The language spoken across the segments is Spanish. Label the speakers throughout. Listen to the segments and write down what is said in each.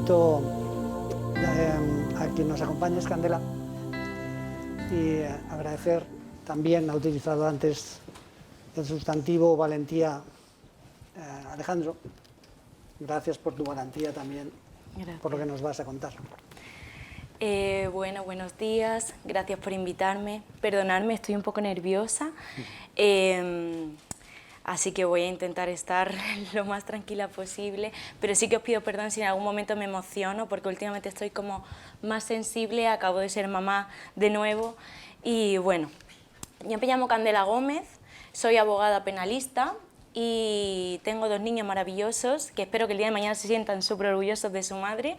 Speaker 1: invito a quien nos acompañe, es Candela, y agradecer también, ha utilizado antes el sustantivo valentía Alejandro. Gracias por tu valentía también. Gracias. Por lo que nos vas a contar.
Speaker 2: Bueno, buenos días, gracias por invitarme. Perdonadme, estoy un poco nerviosa, así que voy a intentar estar lo más tranquila posible, pero sí que os pido perdón si en algún momento me emociono, porque últimamente estoy como más sensible, acabo de ser mamá de nuevo. Y bueno, yo me llamo Candela Gómez, soy abogada penalista y tengo 2 niños maravillosos que espero que el día de mañana se sientan súper orgullosos de su madre.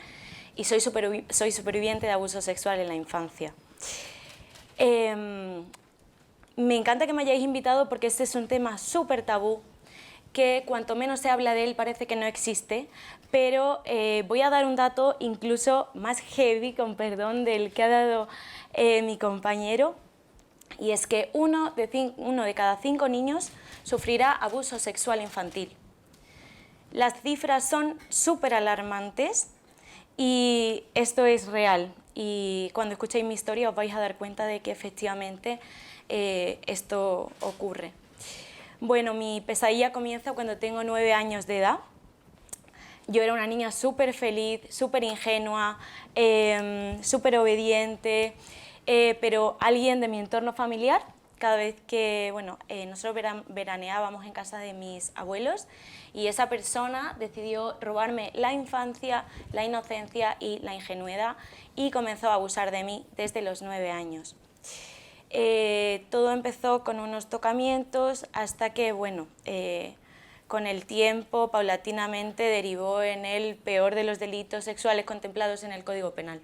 Speaker 2: Y soy superviviente de abuso sexual en la infancia. Me encanta que me hayáis invitado porque este es un tema súper tabú, que cuanto menos se habla de él parece que no existe, pero voy a dar un dato incluso más heavy, con perdón, del que ha dado mi compañero, y es que uno de cada 5 niños sufrirá abuso sexual infantil. Las cifras son súper alarmantes. Y esto es real, y cuando escuchéis mi historia os vais a dar cuenta de que efectivamente esto ocurre. Bueno, mi pesadilla comienza cuando tengo 9 años de edad. Yo era una niña súper feliz, súper ingenua, súper obediente, pero alguien de mi entorno familiar, cada vez que nosotros veraneábamos en casa de mis abuelos, y esa persona decidió robarme la infancia, la inocencia y la ingenuidad, y comenzó a abusar de mí desde los 9 años. Todo empezó con unos tocamientos hasta que, con el tiempo, paulatinamente, derivó en el peor de los delitos sexuales contemplados en el Código Penal.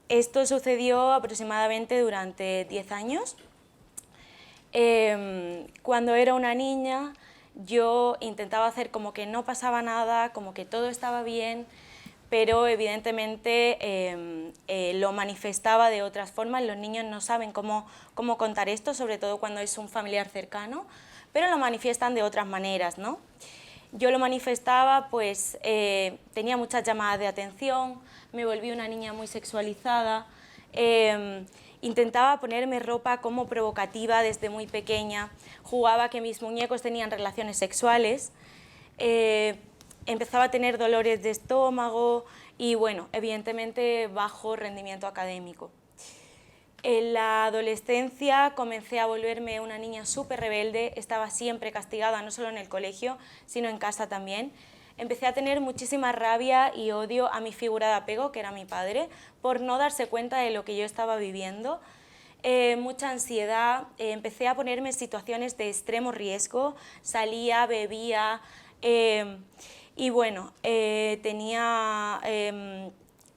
Speaker 2: Esto sucedió aproximadamente durante 10 años. Cuando era una niña yo intentaba hacer como que no pasaba nada, como que todo estaba bien, pero evidentemente lo manifestaba de otras formas. Los niños no saben cómo contar esto, sobre todo cuando es un familiar cercano, pero lo manifiestan de otras maneras, ¿no? Yo lo manifestaba, pues tenía muchas llamadas de atención, me volví una niña muy sexualizada, intentaba ponerme ropa como provocativa desde muy pequeña, jugaba que mis muñecos tenían relaciones sexuales, empezaba a tener dolores de estómago y, bueno, evidentemente bajo rendimiento académico. En la adolescencia comencé a volverme una niña súper rebelde, estaba siempre castigada, no solo en el colegio, sino en casa también. Empecé a tener muchísima rabia y odio a mi figura de apego, que era mi padre, por no darse cuenta de lo que yo estaba viviendo. Mucha ansiedad, empecé a ponerme en situaciones de extremo riesgo, salía, bebía y bueno, tenía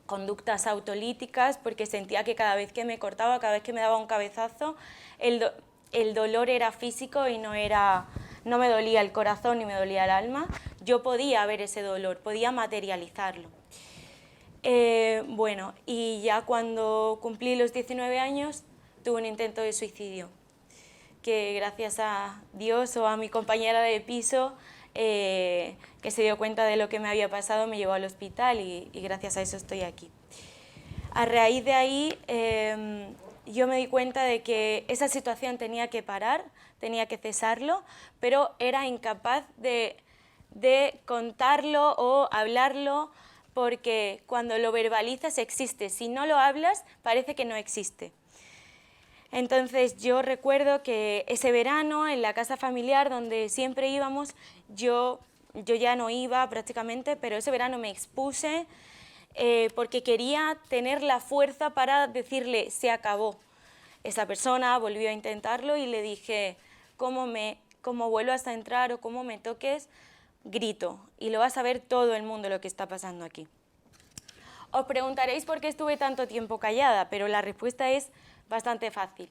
Speaker 2: conductas autolíticas porque sentía que cada vez que me cortaba, cada vez que me daba un cabezazo, el dolor era físico y no me dolía el corazón ni me dolía el alma. Yo podía ver ese dolor, podía materializarlo. Y ya cuando cumplí los 19 años tuve un intento de suicidio, que gracias a Dios o a mi compañera de piso, que se dio cuenta de lo que me había pasado, me llevó al hospital y gracias a eso estoy aquí. A raíz de ahí yo me di cuenta de que esa situación tenía que parar, tenía que cesarlo, pero era incapaz de contarlo o hablarlo, porque cuando lo verbalizas existe, si no lo hablas parece que no existe. Entonces yo recuerdo que ese verano en la casa familiar donde siempre íbamos, yo ya no iba prácticamente, pero ese verano me expuse porque quería tener la fuerza para decirle se acabó. Esa persona volvió a intentarlo y le dije como vuelvas a entrar o como me toques, grito y lo va a saber todo el mundo lo que está pasando aquí. Os preguntaréis por qué estuve tanto tiempo callada, pero la respuesta es bastante fácil.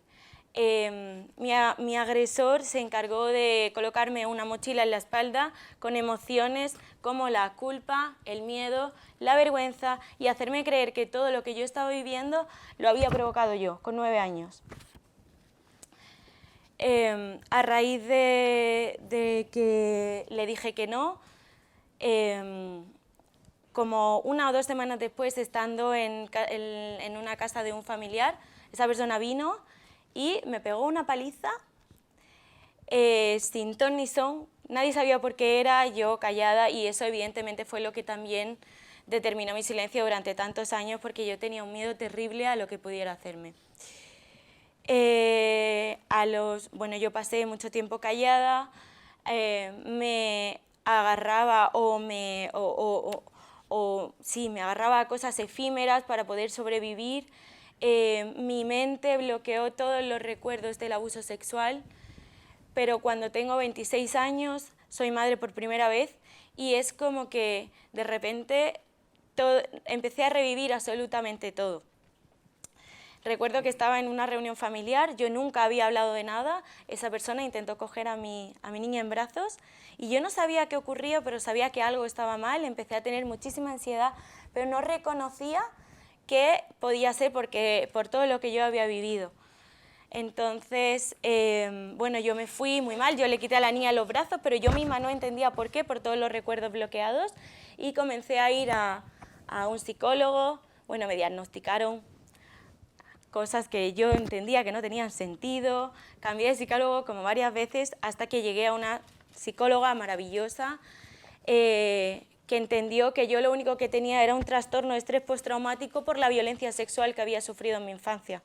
Speaker 2: Mi agresor se encargó de colocarme una mochila en la espalda con emociones como la culpa, el miedo, la vergüenza y hacerme creer que todo lo que yo estaba viviendo lo había provocado yo, con 9 años. A raíz de que le dije que no, como 1 o 2 semanas después, estando en una casa de un familiar, esa persona vino y me pegó una paliza sin ton ni son. Nadie sabía por qué era, yo callada, y eso evidentemente fue lo que también determinó mi silencio durante tantos años, porque yo tenía un miedo terrible a lo que pudiera hacerme. Bueno, yo pasé mucho tiempo callada, me agarraba me agarraba a cosas efímeras para poder sobrevivir. Mi mente bloqueó todos los recuerdos del abuso sexual, pero cuando tengo 26 años soy madre por primera vez y es como que de repente empecé a revivir absolutamente todo. Recuerdo que estaba en una reunión familiar, yo nunca había hablado de nada, esa persona intentó coger a mi niña en brazos y yo no sabía qué ocurría, pero sabía que algo estaba mal, empecé a tener muchísima ansiedad, pero no reconocía que podía ser por todo lo que yo había vivido. Entonces, bueno, yo me fui muy mal, yo le quité a la niña los brazos, pero yo misma no entendía por qué, por todos los recuerdos bloqueados, y comencé a ir a un psicólogo. Bueno, me diagnosticaron cosas que yo entendía que no tenían sentido, cambié de psicólogo como varias veces hasta que llegué a una psicóloga maravillosa que entendió que yo lo único que tenía era un trastorno de estrés postraumático por la violencia sexual que había sufrido en mi infancia.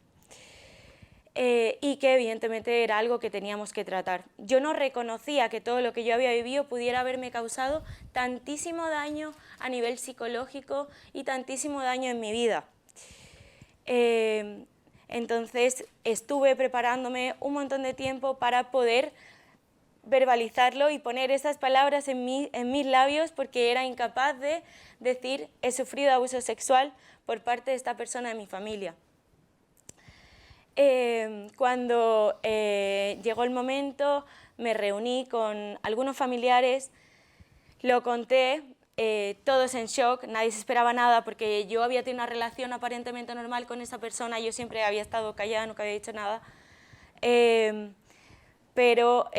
Speaker 2: Y que evidentemente era algo que teníamos que tratar. Yo no reconocía que todo lo que yo había vivido pudiera haberme causado tantísimo daño a nivel psicológico y tantísimo daño en mi vida. Entonces estuve preparándome un montón de tiempo para poder verbalizarlo y poner esas palabras en mis labios, porque era incapaz de decir he sufrido abuso sexual por parte de esta persona de mi familia. Cuando llegó el momento, me reuní con algunos familiares, lo conté, todos en shock, nadie se esperaba nada porque yo había tenido una relación aparentemente normal con esa persona, yo siempre había estado callada, nunca había dicho nada, pero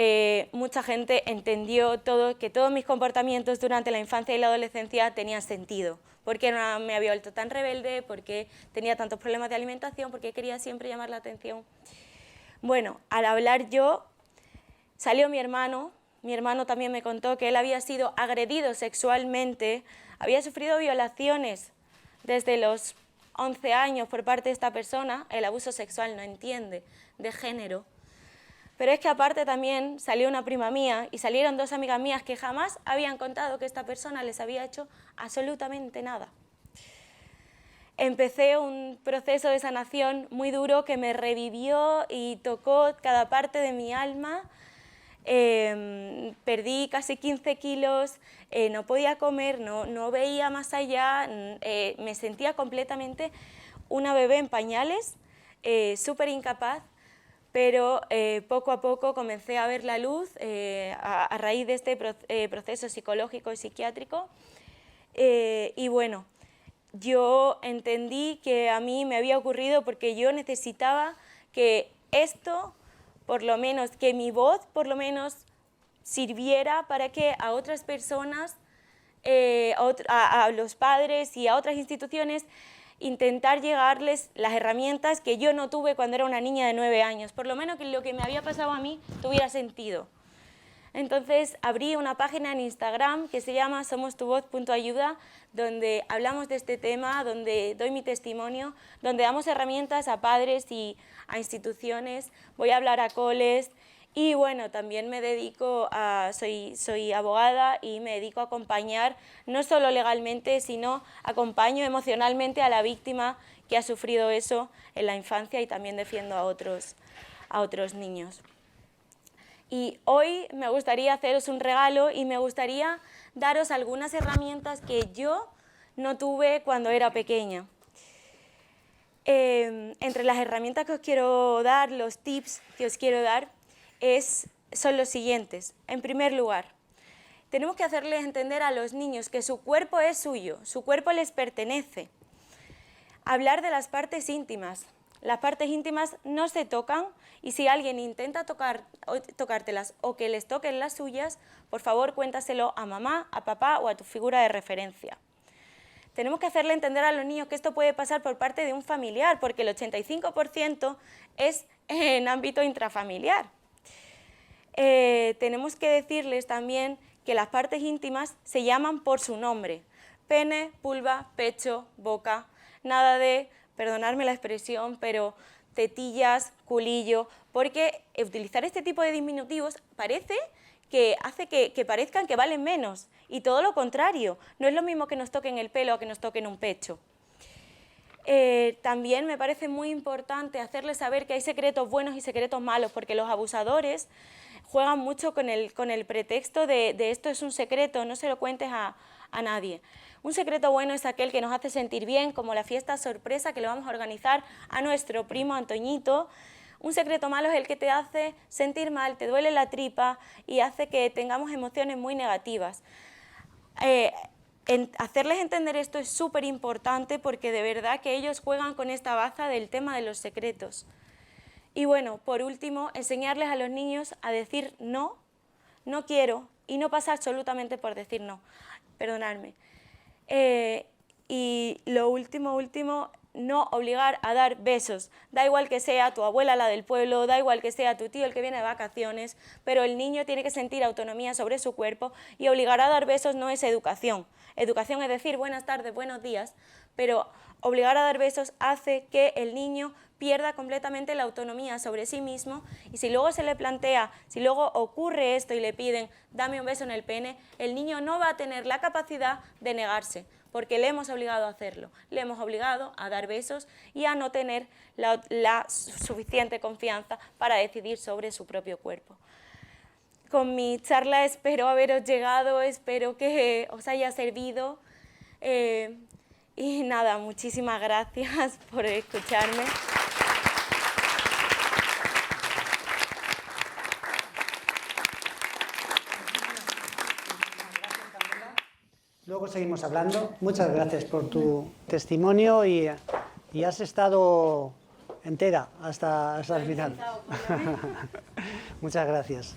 Speaker 2: mucha gente entendió que todos mis comportamientos durante la infancia y la adolescencia tenían sentido. ¿Por qué no me había vuelto tan rebelde? ¿Por qué tenía tantos problemas de alimentación? ¿Por qué quería siempre llamar la atención? Bueno, al hablar yo, salió mi hermano también me contó que él había sido agredido sexualmente, había sufrido violaciones desde los 11 años por parte de esta persona. El abuso sexual no entiende de género. Pero es que aparte también salió una prima mía y salieron 2 amigas mías que jamás habían contado que esta persona les había hecho absolutamente nada. Empecé un proceso de sanación muy duro que me revivió y tocó cada parte de mi alma. Perdí casi 15 kilos, no podía comer, no veía más allá, me sentía completamente una bebé en pañales, súper incapaz. Pero poco a poco comencé a ver la luz a raíz de este proceso psicológico y psiquiátrico. Y bueno, yo entendí que a mí me había ocurrido porque yo necesitaba que esto, por lo menos, que mi voz por lo menos sirviera para que a otras personas, a los padres y a otras instituciones, intentar llegarles las herramientas que yo no tuve cuando era una niña de 9 años, por lo menos que lo que me había pasado a mí tuviera sentido. Entonces abrí una página en Instagram que se llama somostuvoz.ayuda, donde hablamos de este tema, donde doy mi testimonio, donde damos herramientas a padres y a instituciones, voy a hablar a coles. Y bueno, también me dedico soy abogada y me dedico a acompañar, no solo legalmente, sino acompaño emocionalmente a la víctima que ha sufrido eso en la infancia y también defiendo a otros niños. Y hoy me gustaría haceros un regalo y me gustaría daros algunas herramientas que yo no tuve cuando era pequeña. Entre las herramientas que os quiero dar, los tips que os quiero dar, son los siguientes. En primer lugar, tenemos que hacerles entender a los niños que su cuerpo es suyo, su cuerpo les pertenece. Hablar de las partes íntimas. Las partes íntimas no se tocan y si alguien intenta tocártelas o que les toquen las suyas, por favor cuéntaselo a mamá, a papá o a tu figura de referencia. Tenemos que hacerle entender a los niños que esto puede pasar por parte de un familiar, porque el 85% es en ámbito intrafamiliar. Tenemos que decirles también que las partes íntimas se llaman por su nombre: pene, vulva, pecho, boca, nada de, perdonadme la expresión, pero tetillas, culillo, porque utilizar este tipo de diminutivos parece que hace que parezcan que valen menos, y todo lo contrario, no es lo mismo que nos toquen el pelo a que nos toquen un pecho. También me parece muy importante hacerles saber que hay secretos buenos y secretos malos, porque los abusadores juegan mucho con el pretexto de esto es un secreto, no se lo cuentes a nadie. Un secreto bueno es aquel que nos hace sentir bien, como la fiesta sorpresa que le vamos a organizar a nuestro primo Antoñito. Un secreto malo es el que te hace sentir mal, te duele la tripa y hace que tengamos emociones muy negativas. Hacerles entender esto es súper importante, porque de verdad que ellos juegan con esta baza del tema de los secretos. Y bueno, por último, enseñarles a los niños a decir no, no quiero, y no pasa absolutamente por decir no. Perdonadme. Y lo último, no obligar a dar besos. Da igual que sea tu abuela, la del pueblo, da igual que sea tu tío el que viene de vacaciones, pero el niño tiene que sentir autonomía sobre su cuerpo, y obligar a dar besos no es educación. Educación es decir buenas tardes, buenos días, pero obligar a dar besos hace que el niño pierda completamente la autonomía sobre sí mismo, y si luego se le plantea, si luego ocurre esto y le piden dame un beso en el pene, el niño no va a tener la capacidad de negarse, porque le hemos obligado a hacerlo, le hemos obligado a dar besos y a no tener la suficiente confianza para decidir sobre su propio cuerpo. Con mi charla espero haberos llegado, espero que os haya servido, y nada, muchísimas gracias por escucharme.
Speaker 1: Luego seguimos hablando. Muchas gracias por tu testimonio y has estado entera hasta el final. Muchas gracias.